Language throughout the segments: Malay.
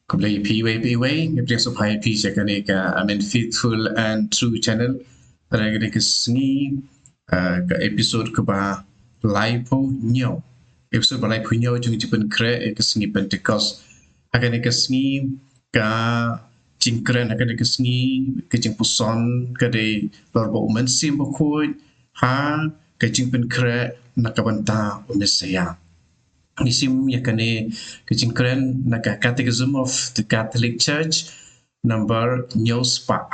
Kublai PYPY, Gabriel Supaya P Jakaneka, Faithful and True Channel, Raganika Sni, episode Kuba, Lipo Nyo. Episode ba Lipo Nyo, Jung Jipan Kre, Ekasni Pentecost, Haganeka Sni, Ka Jinkren, Haganeka Sni, Kajing Puson, Kade, Lorbo Uman Simbokoy, Ha, Kajing Penkre, Nakabanta, Umesaya. Isim yakane kejingkren naga Catechism of the Catholic Church number Nyos Pa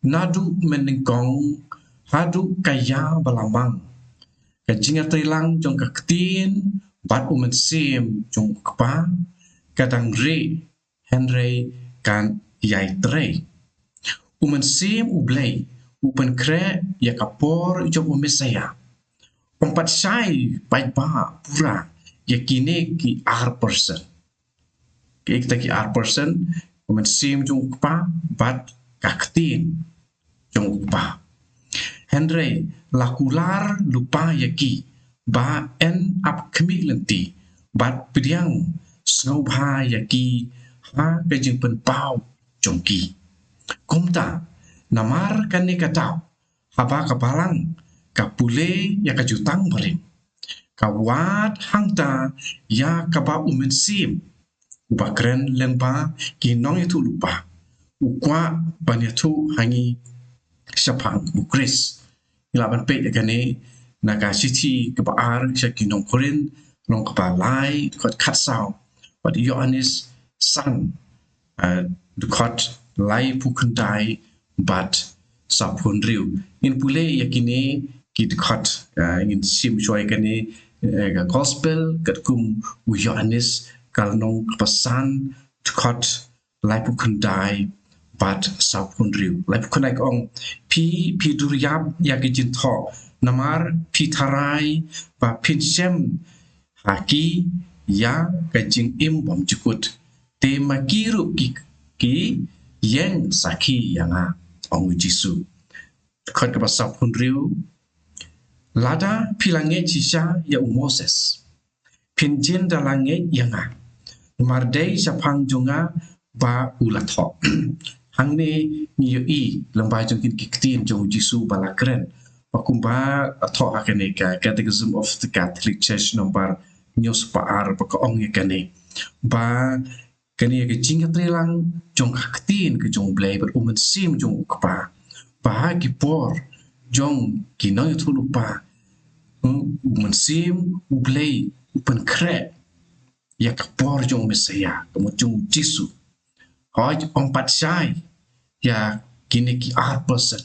Nadu menengkong hadu kaya balamang kajinga trilang jong kaktin bat umensim jong kpa kadang re Henry kan yai tre umensim ublay upen kre yakapor jong umesaya Empat syai baik-baik pura yakini ki R%. Kita ki R%, umensim jung pa bat kaktin jung pa. Henry lakular lupa yaki ba en up kemilenti bat pidiang snobha yaki ha kajing penpau jongki. Kumta namar kane katau haba kapalang kapule ya kajutang barin kawat hangta ya kaba umensim ubakren lengpa kinong itu lupa ukwa banyatu hangi syapang ukris ilaban pe yakane naga city kebaar syakinong korin long kapalai kot katsau but Yohanes sang dukot lai pukundai but sapun riu in pule yakine kidkot in sim choy kani gospel katkum Yohanes kalnong pesan dukot laipu kendai bat sapun riu laipu kendai ong pi duryab yakijin tho namar pi tharai ba pinchem haki ya kajing im bom jukut te makiru ki yang saki yanga ong Jisu kot ka sapun riu Lada pilange cisha ya Moses. Pinjin dalange yanga. Mardai sapang junga ba ulatho. Hangne niyo lembai jungkin kiktin jung Jisu balakren. Pakumba atho akane ka Catechism of the Catholic Church number Nyos Paar pakaong yakane. Ba kani ke jinga trelang jung kiktin ke jung blay ber umensim jung ukpa. Ba kipor jong kinong itulupa umensim ublay upen kre ya kapor jong mesaya kemujung Jisu hoj empat syai ya kini ki R%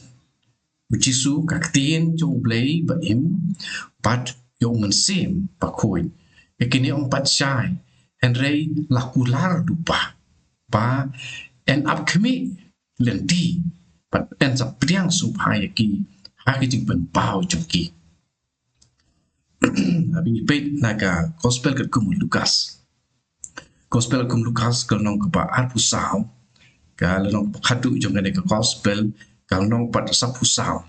Jisu kaktin jong ublay baim pat jong umensim pakoy ya kini empat syai Henry lakular dupa ba en up kemi lenti pat en sa priang supaya ki hakijing penpau jongki Abing ipet naga gospel kat kum Lukas gospel kum Lukas kalnong ka arpusau kalnong khadu jongane ka gospel kalnong pat sapusau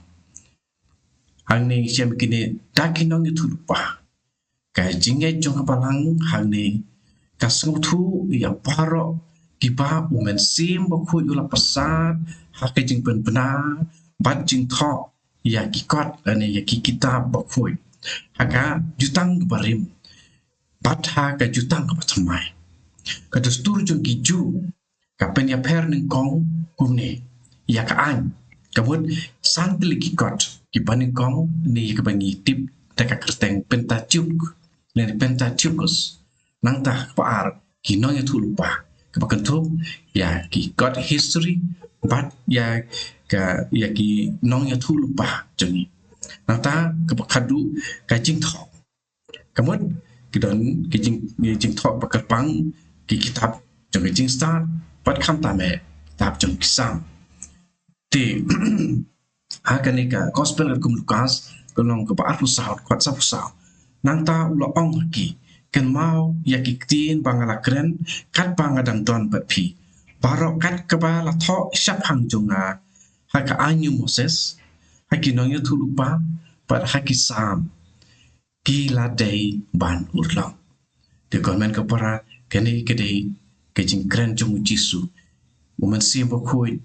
hangni siam kini dakinong itu lupa ka jinge jong kapalang hangni kasngutu ya paro kiba umensim baku yula pasat hakijing penbenar bat jing tho ya kikot ane ya kitab bakuy Haga jutang barim batha ka jutang ka patmai ka dastur jung giju ka penya per ning kong kumne ya ka an kabut santli kikot ki baning kong ni ka bangi tip ta ka kerteng pentateuch len pentateuchus nang ta par ki no ya tulupa ka bakantup ya ki god history but ya ka ya ki no ya tulupa jengi Nata kepakadu kajing thok. Kamut kidon kajing thok bakapang ki kitab jong kajing start pat kham ta me kitab jong kisam. Ti hakanika gospel kum Lukas kolong ka ba pusau kwat sa pusau. Nang ta ulo ong ki ken mau yakiktin bangalakren kat bangadang don bapi. Baro kat ka la tho syapang jonga haka anyu Moses Hakinong yu tulupa pat hakisam kila day ban urlang. Di government kapara kani kede ke jing kren jong Jisu woman simba khoi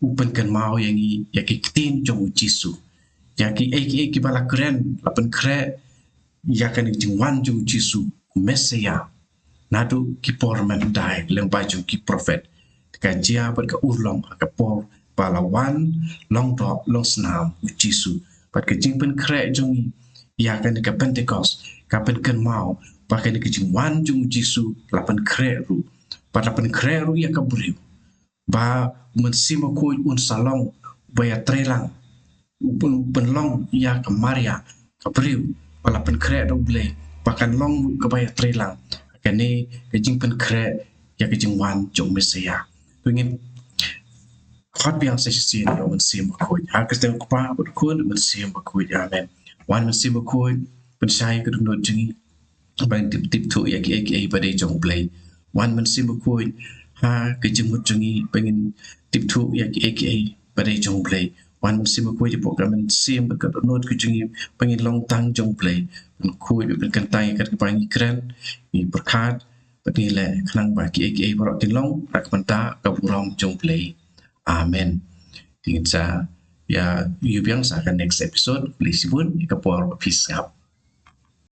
upan kan mau yang i ya ki tin jong Jisu ya ki ki bala kren lapan kre ya kan jing wan jong Jisu Mesia nadu ki por man dai leng ba jong ki prophet ka jia pat ka urlong ka por palawan long drop long snam Jisu pat ka jing pen kre jong ya kan ka Pentecost ka pen kan mau pa kan ka jing wan jong Jisu lapan kre ru pat lapan kre ru ya ka buriu ba mensima koi un salong baya trelang pen long ya ka Maria ka buriu pala pen kre do ble pakan long ka baya trelang kane ka jing pen kre ya ka jing wan jong Mesia ingin hot biang sa sin yo mensima koi ha ka ste pa bud kun mensima koi amen wan mensima koi pen sai ka dun jing bang tip tu ya ki ba de jong ble wan mensima koi ha ke jemut jungi pengen tip tu ya ki pada jong play wan sim ko di program sim ka not ke jungi pengen long tang jong play ko be kan tai ka pangi kran ni berkat pati le khlang ba ki bro tin long rak panta ka burong jong play amen tingin sa ya yu biang sa ka next episode please bun ka por peace up